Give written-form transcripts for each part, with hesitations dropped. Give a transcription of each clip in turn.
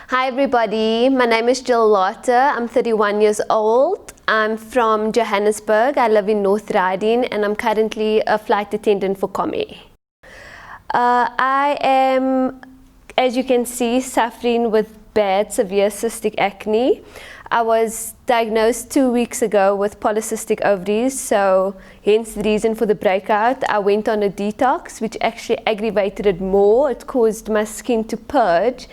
Hi everybody, my name is Jill Lotte. I'm 31 years old. I'm from Johannesburg. I live in North Riding and I'm currently a flight attendant for Commie. I am, as you can see, suffering with bad, severe cystic acne. I was diagnosed 2 weeks ago with polycystic ovaries, so hence the reason for the breakout. I went on a detox, which actually aggravated it more. It caused my skin to purge.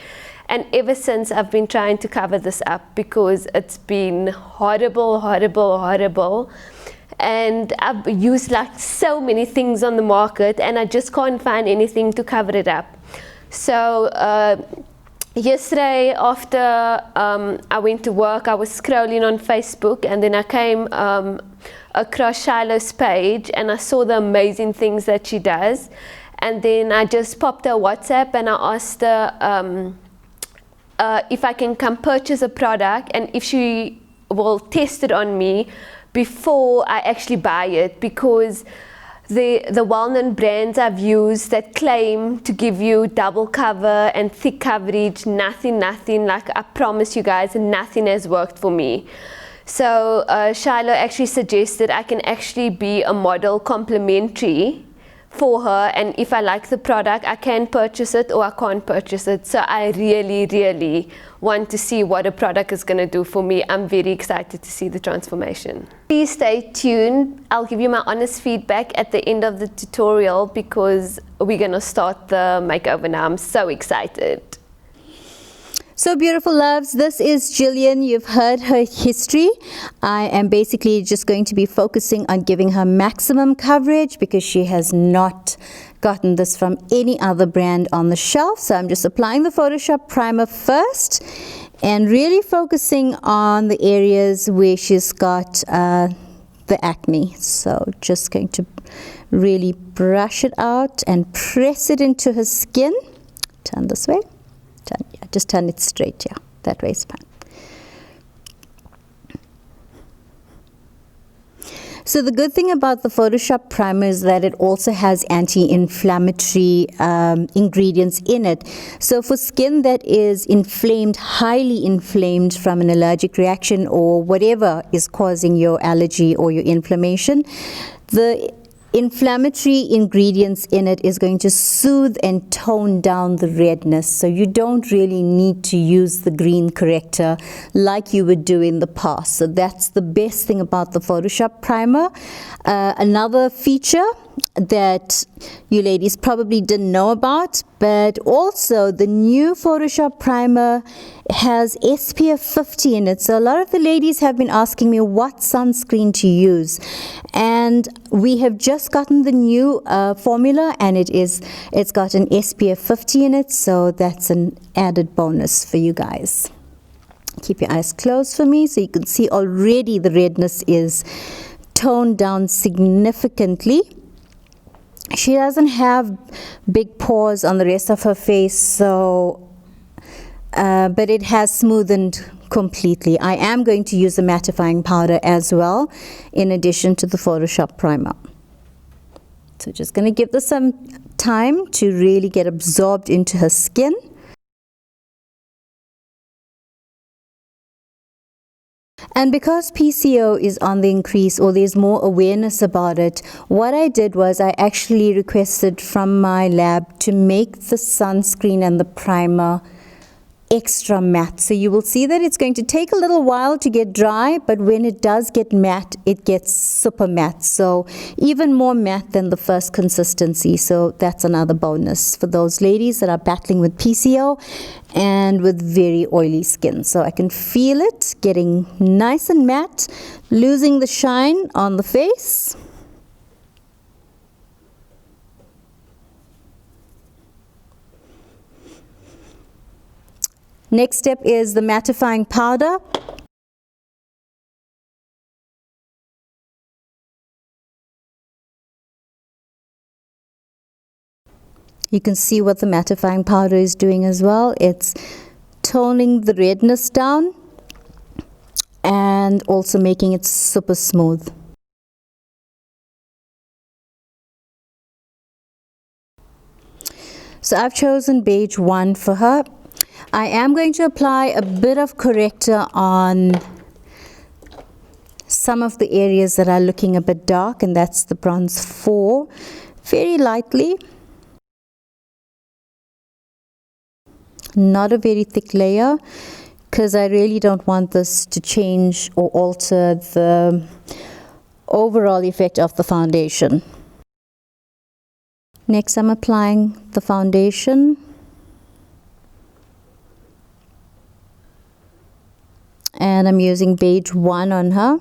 And ever since, I've been trying to cover this up because it's been horrible, horrible, horrible. And I've used like so many things on the market and I just can't find anything to cover it up. So yesterday after I went to work, I was scrolling on Facebook and then I came across Shiloh's page and I saw the amazing things that she does. And then I just popped her WhatsApp and I asked her if I can come purchase a product and if she will test it on me before I actually buy it, because the well-known brands I've used that claim to give you double cover and thick coverage, nothing, like I promise you guys, nothing has worked for me. So Shiloh actually suggested I can actually be a model complimentary for her, and if I like the product I can purchase it or I can't purchase it. So I really want to see what a product is going to do for me. I'm very excited to see the transformation. Please stay tuned. I'll give you my honest feedback at the end of the tutorial because we're going to start the makeover now. I'm so excited. So beautiful loves, this is Jillian. You've heard her history. I am basically just going to be focusing on giving her maximum coverage because she has not gotten this from any other brand on the shelf. So I'm just applying the Photoshop primer first and really focusing on the areas where she's got the acne. So just going to really brush it out and press it into her skin. Turn this way. Just turn it straight, yeah, that way is fine. So the good thing about the Photoshop primer is that it also has anti-inflammatory ingredients in it. So for skin that is inflamed, highly inflamed from an allergic reaction or whatever is causing your allergy or your inflammation, the inflammatory ingredients in it is going to soothe and tone down the redness. So you don't really need to use the green corrector like you would do in the past. So that's the best thing about the Photoshop primer. Another feature that you ladies probably didn't know about, but also the new Photoshop primer has SPF 50 in it. So a lot of the ladies have been asking me what sunscreen to use, and we have just gotten the new formula, and it's got an SPF 50 in it, so that's an added bonus for you guys. Keep your eyes closed for me so you can see already the redness is toned down significantly. She doesn't have big pores on the rest of her face, so but it has smoothened completely. I am going to use the mattifying powder as well in addition to the Photoshop primer. So just going to give this some time to really get absorbed into her skin. And because PCO is on the increase, or there's more awareness about it, what I did was I actually requested from my lab to make the sunscreen and the primer extra matte. So you will see that it's going to take a little while to get dry, but when it does get matte, it gets super matte. So even more matte than the first consistency. So that's another bonus for those ladies that are battling with PCO and with very oily skin. So I can feel it getting nice and matte, losing the shine on the face. Next step is the mattifying powder. You can see what the mattifying powder is doing as well. It's toning the redness down and also making it super smooth. So I've chosen beige 1 for her. I am going to apply a bit of corrector on some of the areas that are looking a bit dark, and that's the bronze 4, very lightly. Not a very thick layer, because I really don't want this to change or alter the overall effect of the foundation. Next, I'm applying the foundation. And I'm using beige 1 on her,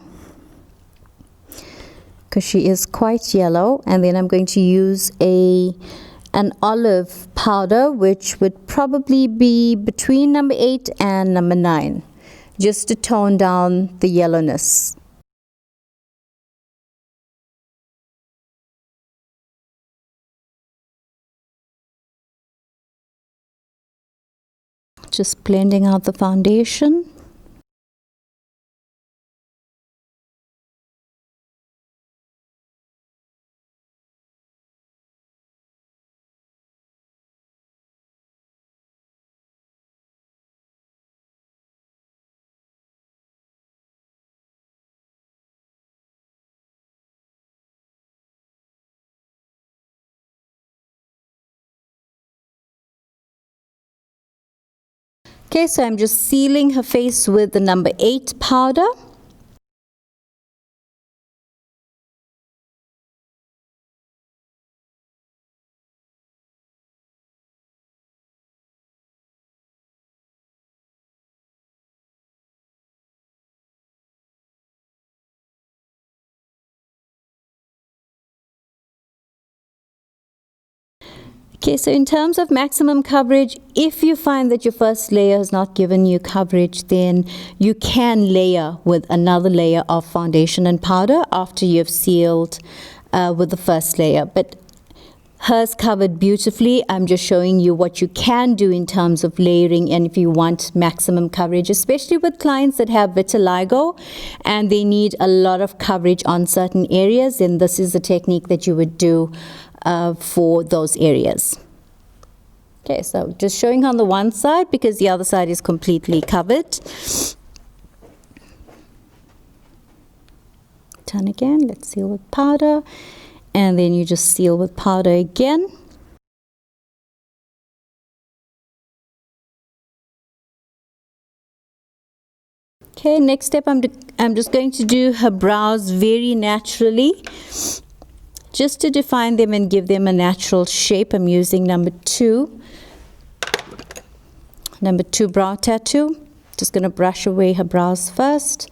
because she is quite yellow. And then I'm going to use an olive powder, which would probably be between number 8 and number 9, just to tone down the yellowness. Just blending out the foundation. Okay, so I'm just sealing her face with the number 8 powder. Okay, so in terms of maximum coverage, if you find that your first layer has not given you coverage, then you can layer with another layer of foundation and powder after you've sealed with the first layer. But hers covered beautifully. I'm just showing you what you can do in terms of layering, and if you want maximum coverage, especially with clients that have vitiligo and they need a lot of coverage on certain areas, then this is the technique that you would do for those areas. Okay, so just showing on the one side because the other side is completely covered. Turn again, let's seal with powder, and then you just seal with powder again. Okay, next step, I'm just going to do her brows very naturally, just to define them and give them a natural shape. I'm using number 2 brow tattoo. Just going to brush away her brows first.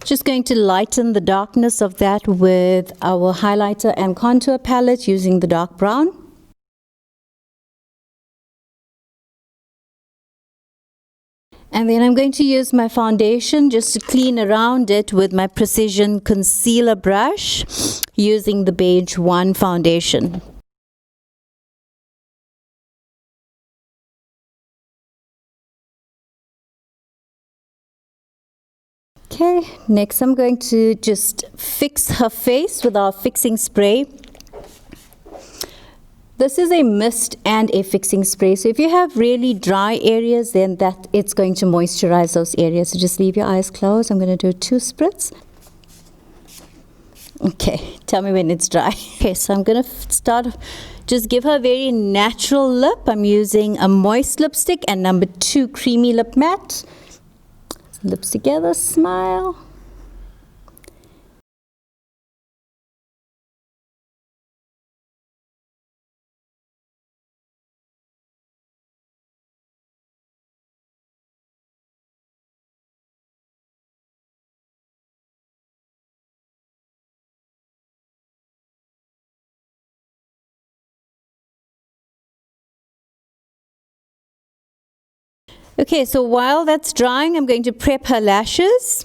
Just going to lighten the darkness of that with our highlighter and contour palette using the dark brown. And then I'm going to use my foundation just to clean around it with my Precision Concealer brush using the beige 1 foundation. Okay, next I'm going to just fix her face with our fixing spray. This is a mist and a fixing spray, so if you have really dry areas, then it's going to moisturize those areas. So just leave your eyes closed. I'm going to do 2 spritz. Okay, tell me when it's dry. Okay, so I'm going to start, just give her a very natural lip. I'm using a moist lipstick and number 2 creamy lip matte. Lips together, smile. Okay, so while that's drying, I'm going to prep her lashes.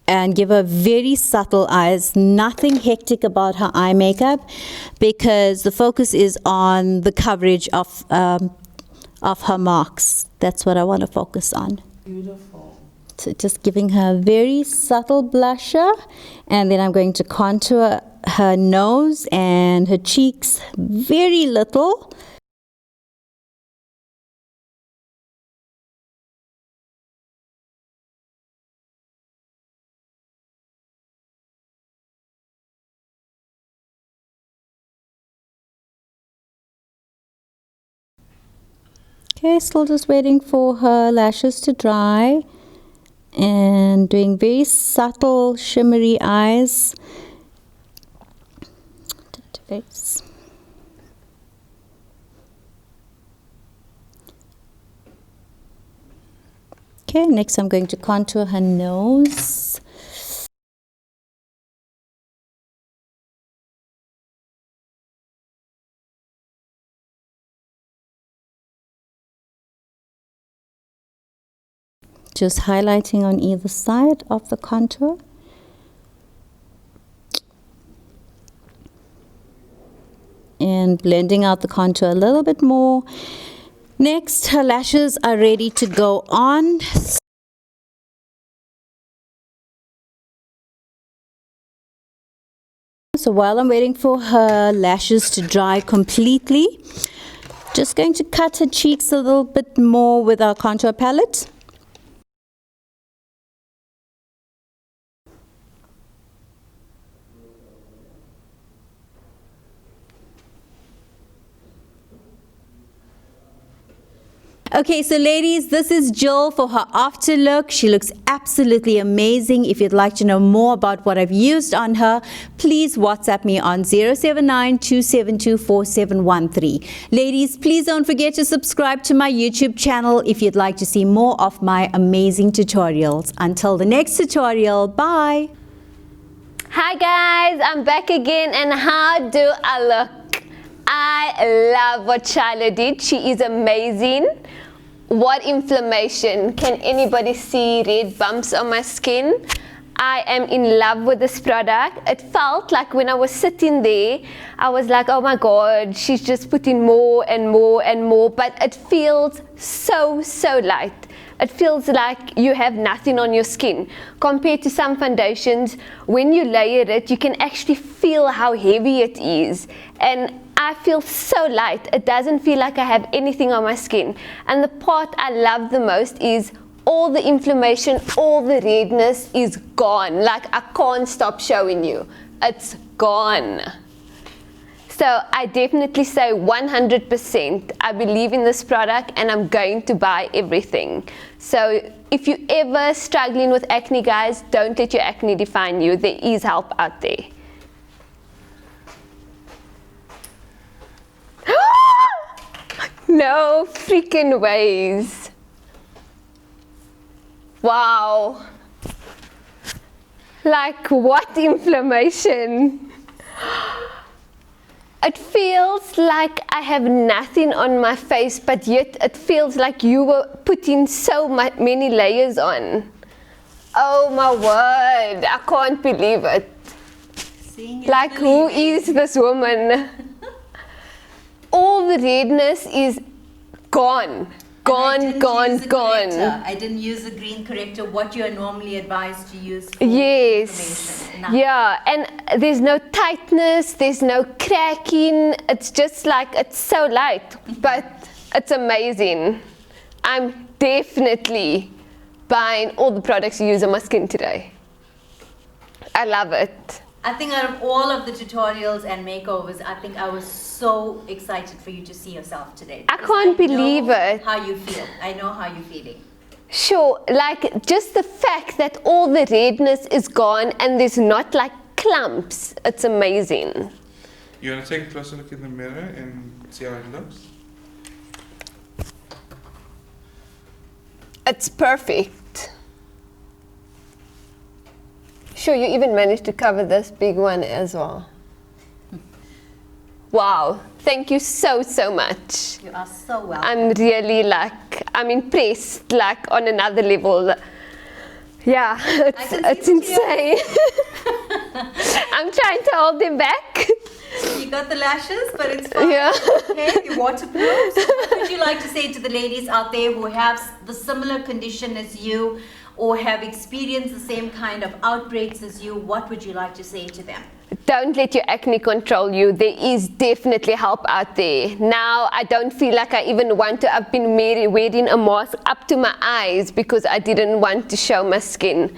and give her very subtle eyes, nothing hectic about her eye makeup, because the focus is on the coverage of her marks. That's what I want to focus on. Beautiful. So just giving her a very subtle blusher, and then I'm going to contour her nose and her cheeks very little. Okay, still just waiting for her lashes to dry and doing very subtle shimmery eyes. Face. Okay, next I'm going to contour her nose. Just highlighting on either side of the contour. And blending out the contour a little bit more. Next, her lashes are ready to go on. So while I'm waiting for her lashes to dry completely, just going to cut her cheeks a little bit more with our contour palette. Okay, so ladies, this is Jill for her after look. She looks absolutely amazing. If you'd like to know more about what I've used on her, please WhatsApp me on 079-272-4713. Ladies, please don't forget to subscribe to my YouTube channel if you'd like to see more of my amazing tutorials. Until the next tutorial, bye. Hi guys, I'm back again, and how do I look? I love what Shiloh did. She is amazing. What inflammation. Can anybody see red bumps on my skin? I am in love with this product. It felt like when I was sitting there, I was like, oh my God, she's just putting more and more and more, but it feels so light. It feels like you have nothing on your skin. Compared to some foundations, when you layer it, you can actually feel how heavy it is. And I feel so light. It doesn't feel like I have anything on my skin. And the part I love the most is all the inflammation, all the redness is gone. Like, I can't stop showing you. It's gone. So I definitely say 100%. I believe in this product and I'm going to buy everything. So if you're ever struggling with acne, guys, don't let your acne define you. There is help out there. No freaking ways. Wow. Like, what inflammation? It feels like I have nothing on my face, but yet it feels like you were putting so many layers on. Oh my word, I can't believe it. Like, who is this woman? All the redness is gone. Gone. I didn't use the green corrector, what you are normally advised to use for yes. Yeah, and there's no tightness, there's no cracking. It's just like, it's so light, but it's amazing. I'm definitely buying all the products you use on my skin today. I love it. I think out of all of the tutorials and makeovers, I think I was so excited for you to see yourself today. I can't believe it. How you feel. I know how you're feeling. Sure, like just the fact that all the redness is gone and there's not like clumps. It's amazing. You want to take a closer look in the mirror and see how it looks? It's perfect. Sure, you even managed to cover this big one as well. Wow, thank you so much. You are so welcome. I'm really I'm impressed, like on another level. Yeah, it's insane. I'm trying to hold them back. You got the lashes, but it's fine. Yeah. Okay, you're waterproof. So what would you like to say to the ladies out there who have the similar condition as you or have experienced the same kind of outbreaks as you? What would you like to say to them? Don't let your acne control you. There is definitely help out there. Now, I don't feel like I even want to. I've been wearing a mask up to my eyes because I didn't want to show my skin.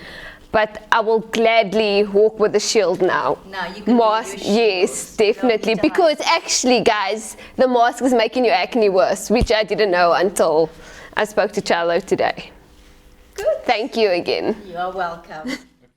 But I will gladly walk with a shield now. Now you can mask, wear your shield. yes, definitely. Don't need to Because actually, guys, the mask is making your acne worse, which I didn't know until I spoke to Charlo today. Good. Thank you again. You're welcome.